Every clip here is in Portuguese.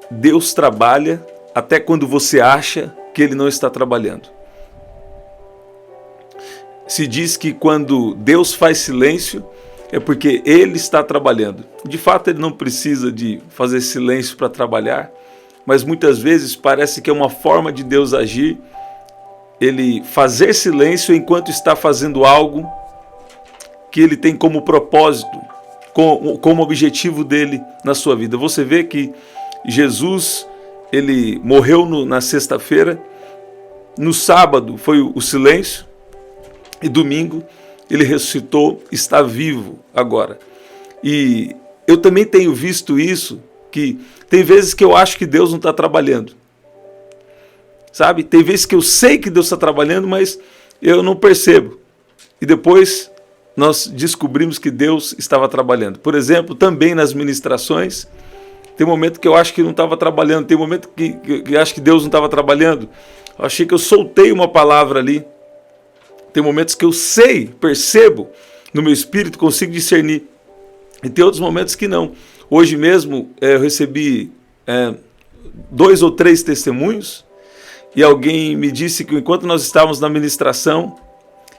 Deus trabalha até quando você acha que Ele não está trabalhando. Se diz que quando Deus faz silêncio, é porque Ele está trabalhando. De fato, Ele não precisa de fazer silêncio para trabalhar, mas muitas vezes parece que é uma forma de Deus agir, Ele fazer silêncio enquanto está fazendo algo que Ele tem como propósito, como objetivo dele na sua vida. Você vê que Jesus, Ele morreu na sexta-feira, no sábado foi o silêncio, e domingo Ele ressuscitou, está vivo agora. E eu também tenho visto isso, que tem vezes que eu acho que Deus não está trabalhando. Sabe? Tem vezes que eu sei que Deus está trabalhando, mas eu não percebo. E depois nós descobrimos que Deus estava trabalhando. Por exemplo, também nas ministrações, tem momento que eu acho que não estava trabalhando, tem momento que eu acho que Deus não estava trabalhando. Eu achei que eu soltei uma palavra ali. Tem momentos que eu sei, percebo no meu espírito, consigo discernir. E tem outros momentos que não. Hoje mesmo eu recebi 2 ou 3 testemunhos e alguém me disse que enquanto nós estávamos na ministração,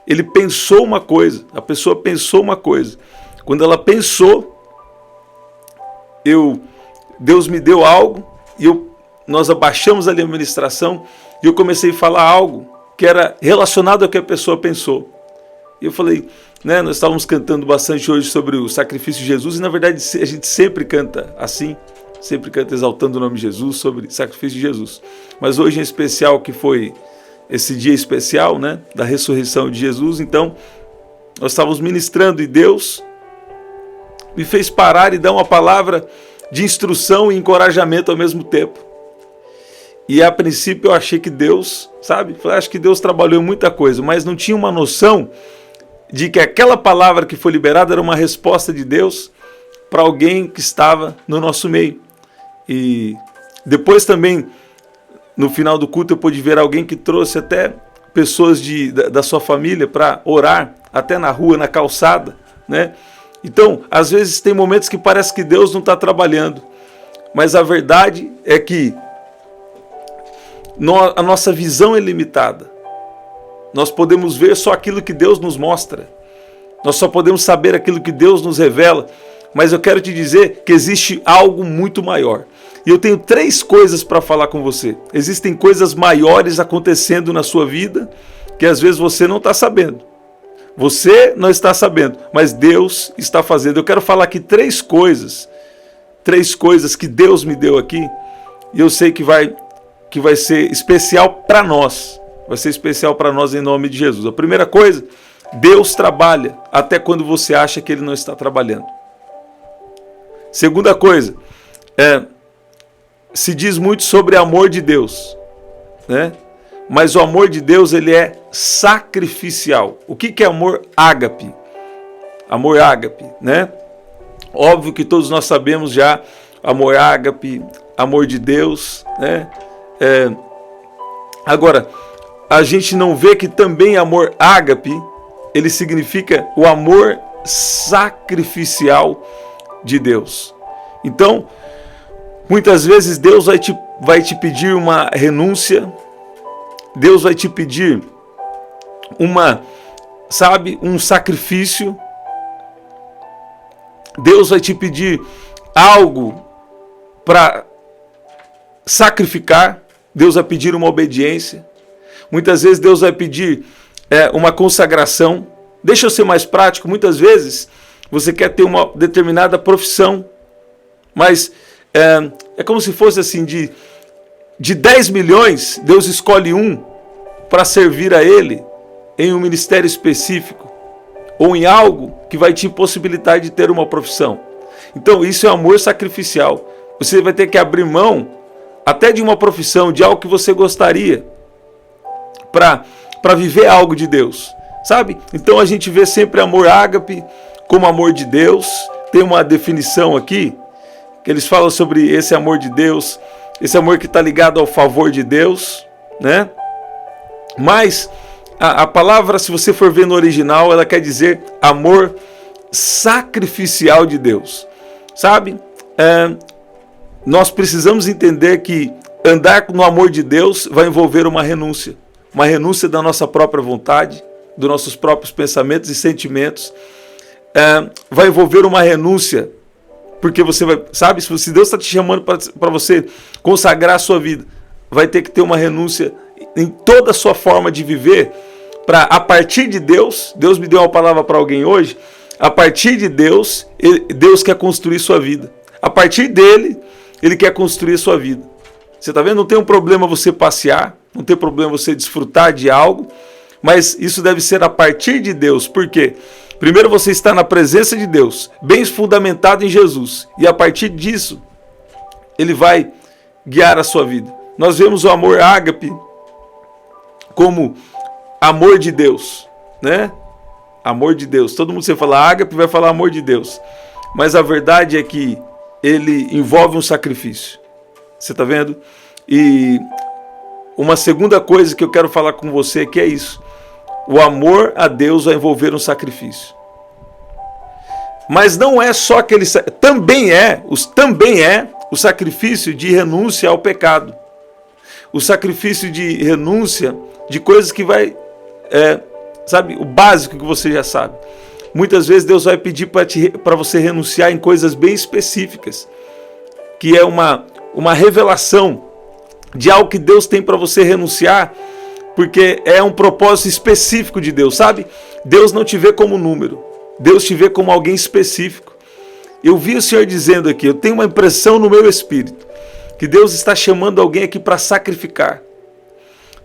ele pensou uma coisa, a pessoa pensou uma coisa. Quando ela pensou, Deus me deu algo e nós abaixamos ali a ministração e eu comecei a falar algo que era relacionado ao que a pessoa pensou. E eu falei, nós estávamos cantando bastante hoje sobre o sacrifício de Jesus, e na verdade a gente sempre canta assim, sempre canta exaltando o nome de Jesus, sobre o sacrifício de Jesus. Mas hoje em especial, que foi esse dia especial, da ressurreição de Jesus, então nós estávamos ministrando e Deus me fez parar e dar uma palavra de instrução e encorajamento ao mesmo tempo. E a princípio eu achei que Deus, acho que Deus trabalhou em muita coisa, mas não tinha uma noção de que aquela palavra que foi liberada era uma resposta de Deus para alguém que estava no nosso meio. E depois também, no final do culto, eu pude ver alguém que trouxe até pessoas da sua família para orar, até na rua, na calçada, Então, às vezes tem momentos que parece que Deus não está trabalhando, mas a verdade é que a nossa visão é limitada. Nós podemos ver só aquilo que Deus nos mostra. Nós só podemos saber aquilo que Deus nos revela. Mas eu quero te dizer que existe algo muito maior. E eu tenho 3 coisas para falar com você. Existem coisas maiores acontecendo na sua vida que às vezes você não está sabendo. Você não está sabendo, mas Deus está fazendo. Eu quero falar aqui 3 coisas. 3 coisas que Deus me deu aqui. E eu sei que vai ser especial para nós. Vai ser especial para nós em nome de Jesus. A primeira coisa, Deus trabalha até quando você acha que Ele não está trabalhando. Segunda coisa, se diz muito sobre amor de Deus, mas o amor de Deus, ele é sacrificial. O que é amor ágape? Amor ágape, Óbvio que todos nós sabemos já, amor ágape, amor de Deus, Agora, a gente não vê que também amor ágape, ele significa o amor sacrificial de Deus. Então, muitas vezes Deus vai te pedir uma renúncia, Deus vai te pedir um sacrifício, Deus vai te pedir algo para sacrificar, Deus vai pedir uma obediência. Muitas vezes Deus vai pedir uma consagração. Deixa eu ser mais prático. Muitas vezes você quer ter uma determinada profissão, mas é como se fosse assim, de 10 milhões, Deus escolhe um para servir a Ele em um ministério específico ou em algo que vai te possibilitar de ter uma profissão. Então isso é amor sacrificial. Você vai ter que abrir mão até de uma profissão, de algo que você gostaria, para viver algo de Deus, Então a gente vê sempre amor ágape como amor de Deus. Tem uma definição aqui, que eles falam sobre esse amor de Deus, esse amor que está ligado ao favor de Deus, Mas a palavra, se você for ver no original, ela quer dizer amor sacrificial de Deus, nós precisamos entender que andar no amor de Deus vai envolver uma renúncia da nossa própria vontade, dos nossos próprios pensamentos e sentimentos, vai envolver uma renúncia, porque você vai, sabe, se Deus está te chamando para você consagrar a sua vida, vai ter que ter uma renúncia em toda a sua forma de viver, para a partir de Deus me deu uma palavra para alguém hoje, a partir de Deus quer construir sua vida, a partir dele, ele quer construir a sua vida. Você está vendo? Não tem um problema você passear, não tem problema você desfrutar de algo, mas isso deve ser a partir de Deus. Por quê? Primeiro você está na presença de Deus, bem fundamentado em Jesus, e a partir disso, ele vai guiar a sua vida. Nós vemos o amor ágape como amor de Deus, né? Amor de Deus. Todo mundo, você fala ágape, vai falar amor de Deus. Mas a verdade é que ele envolve um sacrifício. Você está vendo? E uma segunda coisa que eu quero falar com você que é isso. O amor a Deus vai envolver um sacrifício. Mas não é só aquele... Também é o sacrifício de renúncia ao pecado. O sacrifício de renúncia de coisas que vai... sabe, o básico que você já sabe. Muitas vezes Deus vai pedir para você renunciar em coisas bem específicas, que é uma revelação de algo que Deus tem para você renunciar, porque é um propósito específico de Deus, sabe? Deus não te vê como número, Deus te vê como alguém específico. Eu vi o Senhor dizendo aqui, eu tenho uma impressão no meu espírito, que Deus está chamando alguém aqui para sacrificar.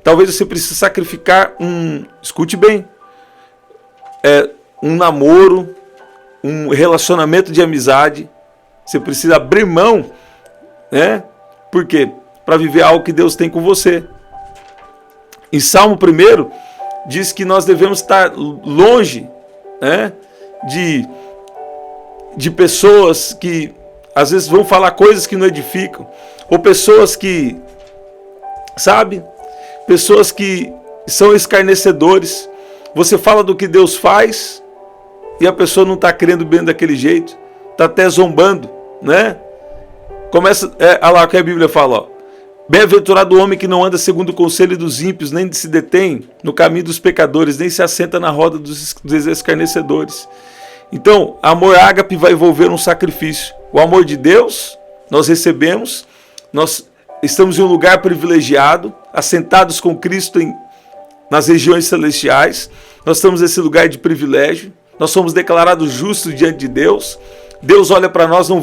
Talvez você precise sacrificar escute bem, um namoro, um relacionamento de amizade. Você precisa abrir mão, né? Por quê? Para viver algo que Deus tem com você. Em Salmo 1 diz que nós devemos estar longe, né, de pessoas que às vezes vão falar coisas que não edificam, ou pessoas que, sabe, pessoas que são escarnecedores. Você fala do que Deus faz e a pessoa não está crendo bem daquele jeito, está até zombando, né? Começa, olha lá o que a Bíblia fala, ó. Bem-aventurado o homem que não anda segundo o conselho dos ímpios, nem se detém no caminho dos pecadores, nem se assenta na roda dos escarnecedores. Então, amor ágape vai envolver um sacrifício. O amor de Deus, nós recebemos, nós estamos em um lugar privilegiado, assentados com Cristo nas regiões celestiais, nós estamos nesse lugar de privilégio, nós somos declarados justos diante de Deus. Deus olha para nós, não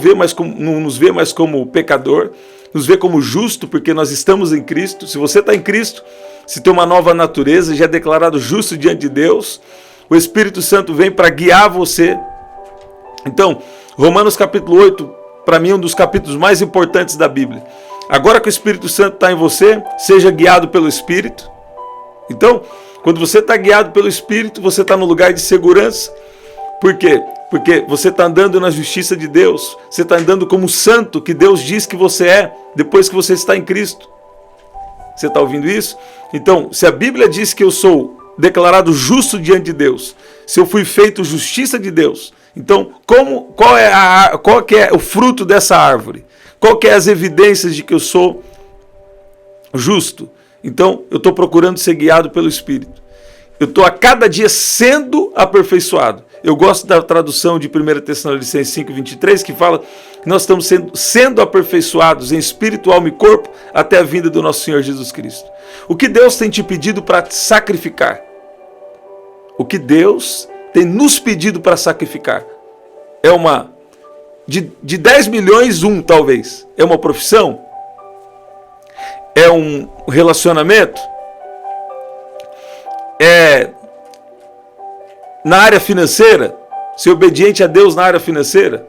nos vê mais como pecador, nos vê como justo, porque nós estamos em Cristo. Se você está em Cristo, se tem uma nova natureza, já é declarado justo diante de Deus. O Espírito Santo vem para guiar você. Então, Romanos capítulo 8, para mim é um dos capítulos mais importantes da Bíblia. Agora que o Espírito Santo está em você, seja guiado pelo Espírito. Então, quando você está guiado pelo Espírito, você está no lugar de segurança. Por quê? Porque você está andando na justiça de Deus. Você está andando como santo que Deus diz que você é, depois que você está em Cristo. Você está ouvindo isso? Então, se a Bíblia diz que eu sou declarado justo diante de Deus, se eu fui feito justiça de Deus, então qual que é o fruto dessa árvore? Qual que é as evidências de que eu sou justo? Então, eu estou procurando ser guiado pelo Espírito. Eu estou a cada dia sendo aperfeiçoado. Eu gosto da tradução de 1 Tessalonicenses 5:23, que fala que nós estamos sendo aperfeiçoados em espírito, alma e corpo até a vinda do nosso Senhor Jesus Cristo. O que Deus tem te pedido para sacrificar? O que Deus tem nos pedido para sacrificar? É de 10 milhões, talvez. É uma profissão? É um relacionamento? É na área financeira? Ser obediente a Deus na área financeira?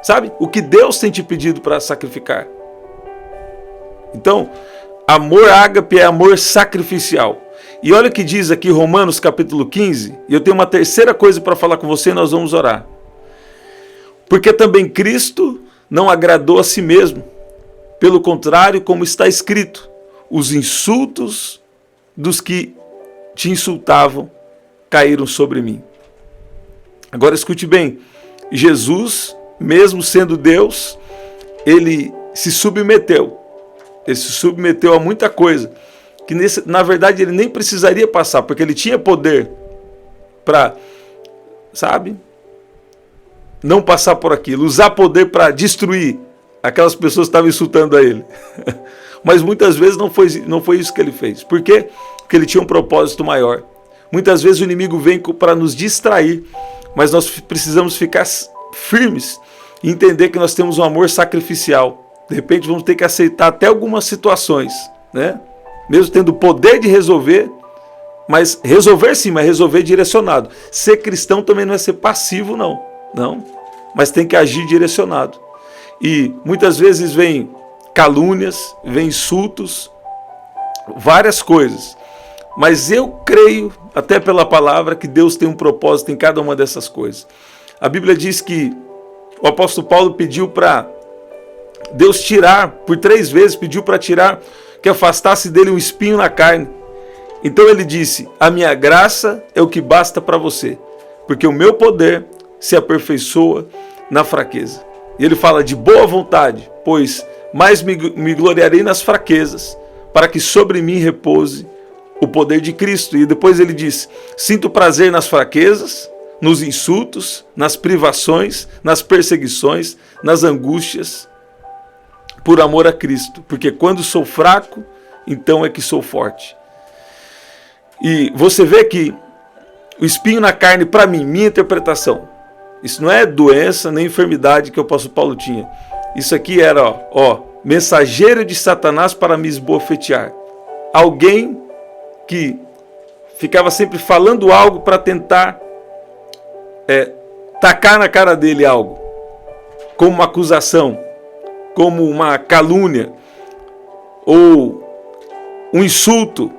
Sabe? O que Deus tem te pedido para sacrificar? Então, amor ágape é amor sacrificial. E olha o que diz aqui Romanos capítulo 15. E eu tenho uma terceira coisa para falar com você e nós vamos orar. Porque também Cristo não agradou a si mesmo. Pelo contrário, como está escrito, os insultos dos que te insultavam caíram sobre mim. Agora escute bem, Jesus, mesmo sendo Deus, ele se submeteu. Ele se submeteu a muita coisa, que na verdade ele nem precisaria passar, porque ele tinha poder para, sabe, não passar por aquilo, usar poder para destruir aquelas pessoas que estavam insultando a ele. Mas muitas vezes não foi isso que ele fez. Por quê? Porque ele tinha um propósito maior. Muitas vezes o inimigo vem para nos distrair, mas nós precisamos ficar firmes e entender que nós temos um amor sacrificial. De repente vamos ter que aceitar até algumas situações, né? Mesmo tendo o poder de resolver, mas resolver sim, mas resolver direcionado. Ser cristão também não é ser passivo, não. Não, mas tem que agir direcionado. E muitas vezes vem calúnias, vem insultos, várias coisas. Mas eu creio, até pela palavra, que Deus tem um propósito em cada uma dessas coisas. A Bíblia diz que o apóstolo Paulo pediu para Deus tirar, por 3 vezes pediu para tirar, que afastasse dele um espinho na carne. Então ele disse: a minha graça é o que basta para você, porque o meu poder se aperfeiçoa na fraqueza. E ele fala de boa vontade, pois mais me gloriarei nas fraquezas, para que sobre mim repouse o poder de Cristo. E depois ele diz: sinto prazer nas fraquezas, nos insultos, nas privações, nas perseguições, nas angústias, por amor a Cristo, porque quando sou fraco, então é que sou forte. E você vê que o espinho na carne, para mim, minha interpretação, isso não é doença nem enfermidade que o apóstolo Paulo tinha. Isso aqui era, mensageiro de Satanás para me esbofetear. Alguém que ficava sempre falando algo para tentar tacar na cara dele algo, como uma acusação, como uma calúnia, ou um insulto,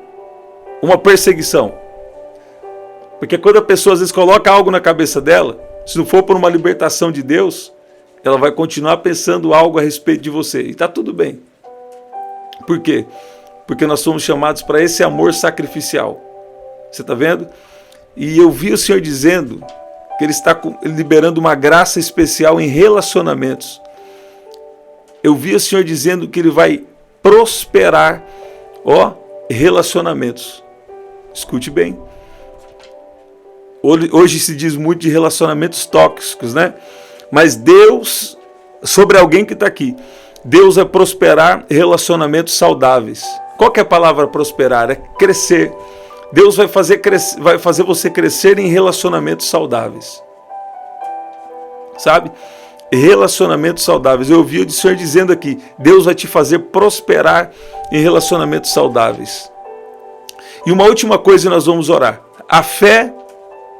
uma perseguição. Porque quando a pessoa às vezes coloca algo na cabeça dela, se não for por uma libertação de Deus, ela vai continuar pensando algo a respeito de você. E está tudo bem. Por quê? Porque nós somos chamados para esse amor sacrificial. Você está vendo? E eu vi o Senhor dizendo que Ele está liberando uma graça especial em relacionamentos. Eu vi o Senhor dizendo que Ele vai prosperar, relacionamentos. Escute bem. Hoje se diz muito de relacionamentos tóxicos, né? Mas Deus, sobre alguém que está aqui, Deus vai prosperar relacionamentos saudáveis. Qual que é a palavra prosperar? É crescer. Deus vai fazer você crescer em relacionamentos saudáveis. Sabe? Relacionamentos saudáveis. Eu ouvi o Senhor dizendo aqui, Deus vai te fazer prosperar em relacionamentos saudáveis. E uma última coisa nós vamos orar. A fé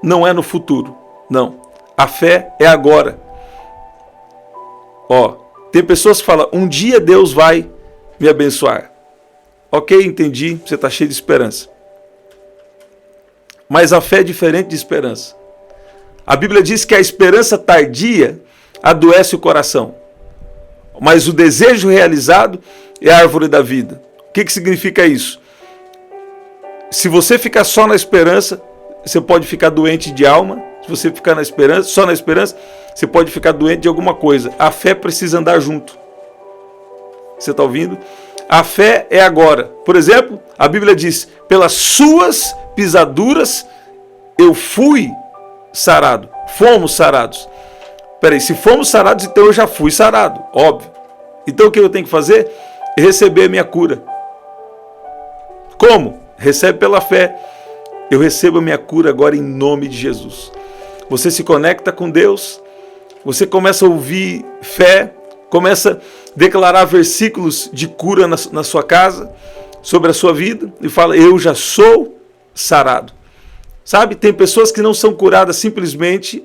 não é no futuro, não. A fé é agora. Tem pessoas que falam, um dia Deus vai me abençoar. Ok, entendi, você está cheio de esperança. Mas a fé é diferente de esperança. A Bíblia diz que a esperança tardia adoece o coração. Mas o desejo realizado é a árvore da vida. O que significa isso? Se você ficar só na esperança, você pode ficar doente de alma. Se você ficar só na esperança, você pode ficar doente de alguma coisa. A fé precisa andar junto. Você está ouvindo? A fé é agora. Por exemplo, a Bíblia diz, pelas suas pisaduras eu fui sarado. Fomos sarados. Peraí, se fomos sarados, então eu já fui sarado. Óbvio. Então o que eu tenho que fazer? Receber a minha cura. Como? Recebe pela fé. Eu recebo a minha cura agora em nome de Jesus. Você se conecta com Deus, você começa a ouvir fé, começa a declarar versículos de cura na sua casa, sobre a sua vida, e fala, eu já sou sarado. Sabe, tem pessoas que não são curadas simplesmente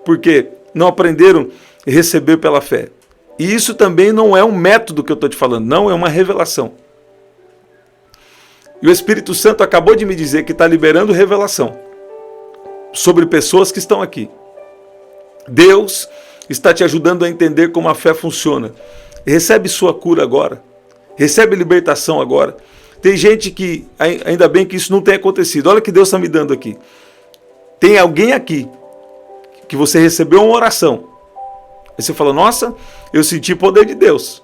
porque não aprenderam a receber pela fé. E isso também não é um método que eu estou te falando, não, é uma revelação. E o Espírito Santo acabou de me dizer que está liberando revelação sobre pessoas que estão aqui. Deus está te ajudando a entender como a fé funciona. Recebe sua cura agora. Recebe libertação agora. Tem gente que, ainda bem que isso não tem acontecido. Olha o que Deus está me dando aqui. Tem alguém aqui que você recebeu uma oração. Aí você fala, nossa, eu senti o poder de Deus.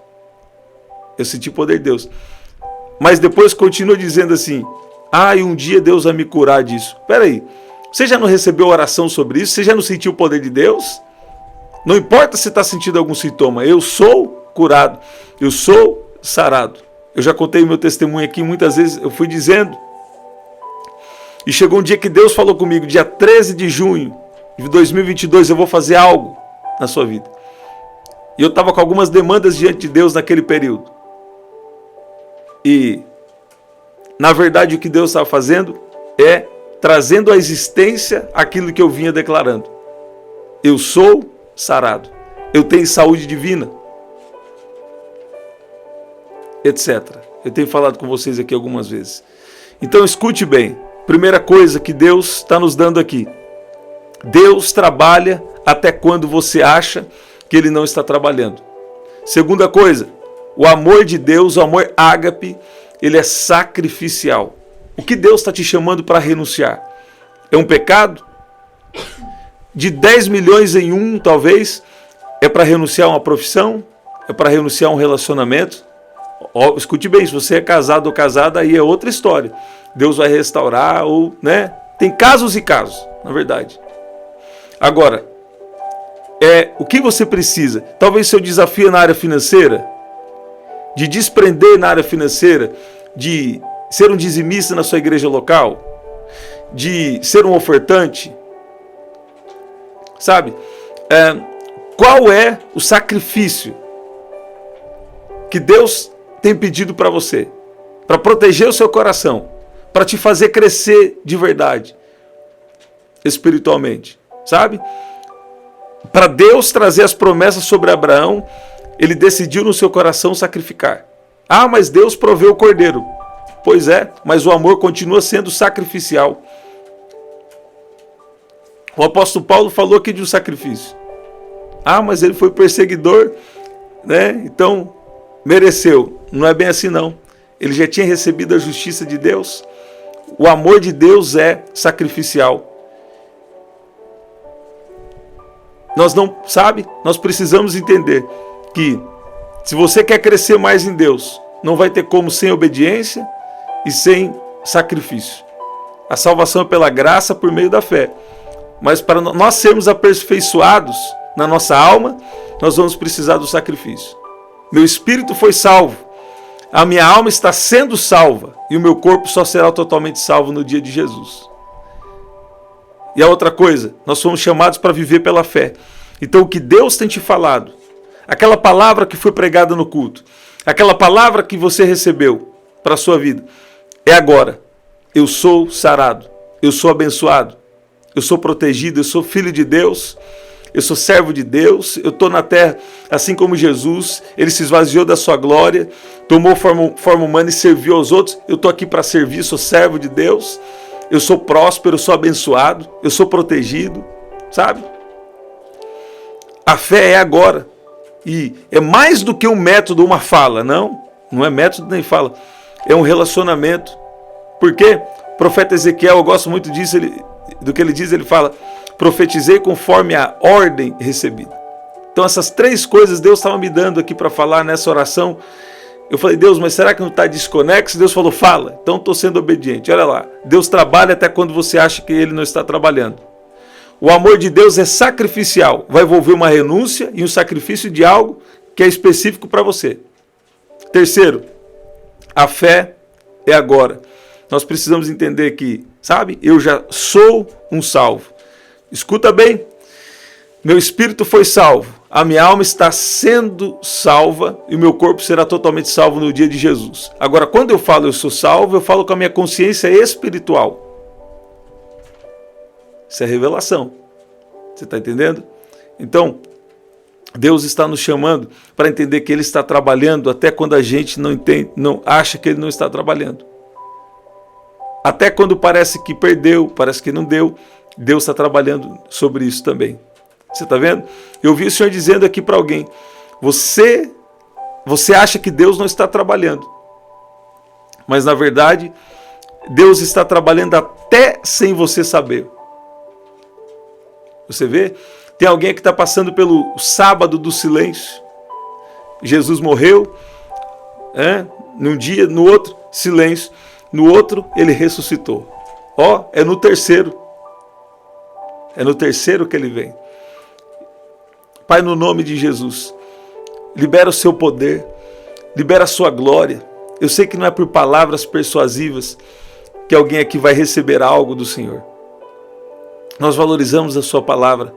Eu senti o poder de Deus. Mas depois continua dizendo assim, e um dia Deus vai me curar disso. Espera aí, você já não recebeu oração sobre isso? Você já não sentiu o poder de Deus? Não importa se está sentindo algum sintoma, eu sou curado, eu sou sarado. Eu já contei meu testemunho aqui, muitas vezes eu fui dizendo. E chegou um dia que Deus falou comigo, dia 13 de junho de 2022, eu vou fazer algo na sua vida. E eu estava com algumas demandas diante de Deus naquele período. E, na verdade, o que Deus estava fazendo é trazendo à existência aquilo que eu vinha declarando. Eu sou sarado. Eu tenho saúde divina. Etc. Eu tenho falado com vocês aqui algumas vezes. Então, escute bem. Primeira coisa que Deus está nos dando aqui. Deus trabalha até quando você acha que Ele não está trabalhando. Segunda coisa, o amor de Deus, o amor ágape, ele é sacrificial. O que Deus está te chamando para renunciar? É um pecado? De 10 milhões em um, talvez, é para renunciar a uma profissão? É para renunciar a um relacionamento? Escute bem, se você é casado ou casada, aí é outra história. Deus vai restaurar, ou, né? Tem casos e casos, na verdade. Agora, o que você precisa? Talvez seu desafio é na área financeira, de desprender na área financeira, de ser um dizimista na sua igreja local, de ser um ofertante. Sabe? Qual é o sacrifício que Deus tem pedido para você? Para proteger o seu coração, para te fazer crescer de verdade, espiritualmente. Sabe? Para Deus trazer as promessas sobre Abraão, ele decidiu no seu coração sacrificar. Mas Deus proveu o cordeiro. Pois é, mas o amor continua sendo sacrificial. O apóstolo Paulo falou aqui de um sacrifício. Mas ele foi perseguidor, né? Então mereceu. Não é bem assim não. Ele já tinha recebido a justiça de Deus. O amor de Deus é sacrificial. Nós precisamos entender que se você quer crescer mais em Deus, não vai ter como sem obediência e sem sacrifício. A salvação é pela graça por meio da fé. Mas para nós sermos aperfeiçoados na nossa alma, nós vamos precisar do sacrifício. Meu espírito foi salvo, a minha alma está sendo salva e o meu corpo só será totalmente salvo no dia de Jesus. E a outra coisa, nós somos chamados para viver pela fé. Então o que Deus tem te falado, aquela palavra que foi pregada no culto, aquela palavra que você recebeu para a sua vida, é agora. Eu sou sarado, eu sou abençoado, eu sou protegido, eu sou filho de Deus, eu sou servo de Deus, eu estou na terra assim como Jesus, ele se esvaziou da sua glória, tomou forma humana e serviu aos outros. Eu estou aqui para servir, sou servo de Deus, eu sou próspero, eu sou abençoado, eu sou protegido, sabe? A fé é agora. E é mais do que um método, uma fala. Não é método nem fala. É um relacionamento. Por quê? O profeta Ezequiel, eu gosto muito disso, do que ele diz, ele fala: profetizei conforme a ordem recebida. Então essas três coisas Deus estava me dando aqui para falar nessa oração. Eu falei: Deus, mas será que não está desconexo? Deus falou: fala. Então estou sendo obediente. Olha lá, Deus trabalha até quando você acha que Ele não está trabalhando. O amor de Deus é sacrificial. Vai envolver uma renúncia e um sacrifício de algo que é específico para você. Terceiro, a fé é agora. Nós precisamos entender que, sabe, eu já sou um salvo. Escuta bem, meu espírito foi salvo, a minha alma está sendo salva e o meu corpo será totalmente salvo no dia de Jesus. Agora, quando eu falo eu sou salvo, eu falo com a minha consciência espiritual. Isso é revelação. Você está entendendo? Então, Deus está nos chamando para entender que Ele está trabalhando até quando a gente não entende, não acha que Ele não está trabalhando. Até quando parece que perdeu, parece que não deu, Deus está trabalhando sobre isso também. Você está vendo? Eu vi o Senhor dizendo aqui para alguém: você acha que Deus não está trabalhando, mas na verdade Deus está trabalhando até sem você saber. Você vê? Tem alguém que está passando pelo sábado do silêncio. Jesus morreu, num dia, no outro, silêncio. No outro, ele ressuscitou. É no terceiro. É no terceiro que ele vem. Pai, no nome de Jesus, libera o seu poder, libera a sua glória. Eu sei que não é por palavras persuasivas que alguém aqui vai receber algo do Senhor. Nós valorizamos a sua palavra,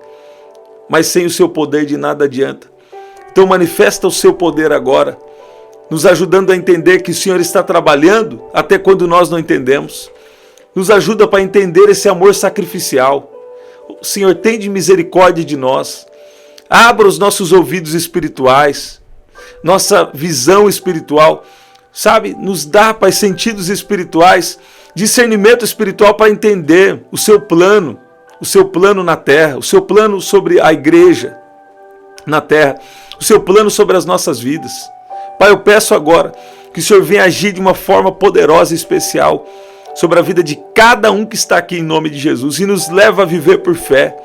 mas sem o seu poder de nada adianta. Então manifesta o seu poder agora, nos ajudando a entender que o Senhor está trabalhando até quando nós não entendemos. Nos ajuda para entender esse amor sacrificial. O Senhor, tem de misericórdia de nós. Abra os nossos ouvidos espirituais, nossa visão espiritual. Sabe, nos dá, Pai, sentidos espirituais, discernimento espiritual para entender o seu plano na terra, o seu plano sobre a igreja na terra, o seu plano sobre as nossas vidas. Pai, eu peço agora que o Senhor venha agir de uma forma poderosa e especial sobre a vida de cada um que está aqui em nome de Jesus e nos leva a viver por fé.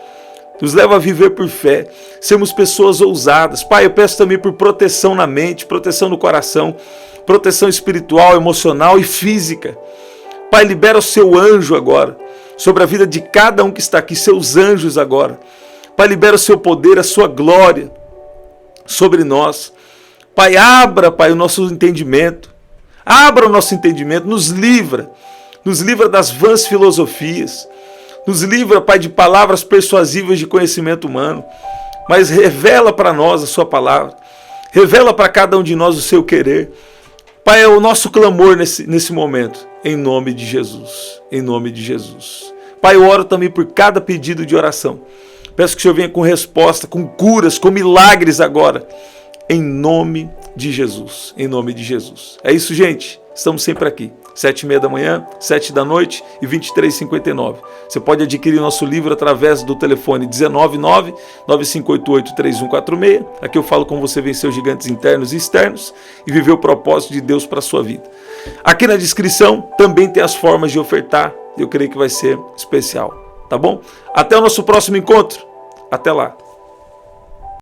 Nos leva a viver por fé, sermos pessoas ousadas. Pai, eu peço também por proteção na mente, proteção no coração, proteção espiritual, emocional e física. Pai, libera o seu anjo agora sobre a vida de cada um que está aqui, seus anjos agora. Pai, libera o seu poder, a sua glória sobre nós. Pai, abra, Pai, o nosso entendimento. Abra o nosso entendimento, nos livra das vãs filosofias. Nos livra, Pai, de palavras persuasivas de conhecimento humano, mas revela para nós a sua palavra, revela para cada um de nós o seu querer. Pai, é o nosso clamor nesse momento, em nome de Jesus, em nome de Jesus. Pai, eu oro também por cada pedido de oração. Peço que o Senhor venha com resposta, com curas, com milagres agora, em nome de Jesus, em nome de Jesus. É isso, gente. Estamos sempre aqui, 7h30 da manhã, 7 da noite e 23h59. Você pode adquirir nosso livro através do telefone 199-9588-3146. Aqui eu falo como você vencer os gigantes internos e externos e viver o propósito de Deus para a sua vida. Aqui na descrição também tem as formas de ofertar. Eu creio que vai ser especial, tá bom? Até o nosso próximo encontro. Até lá.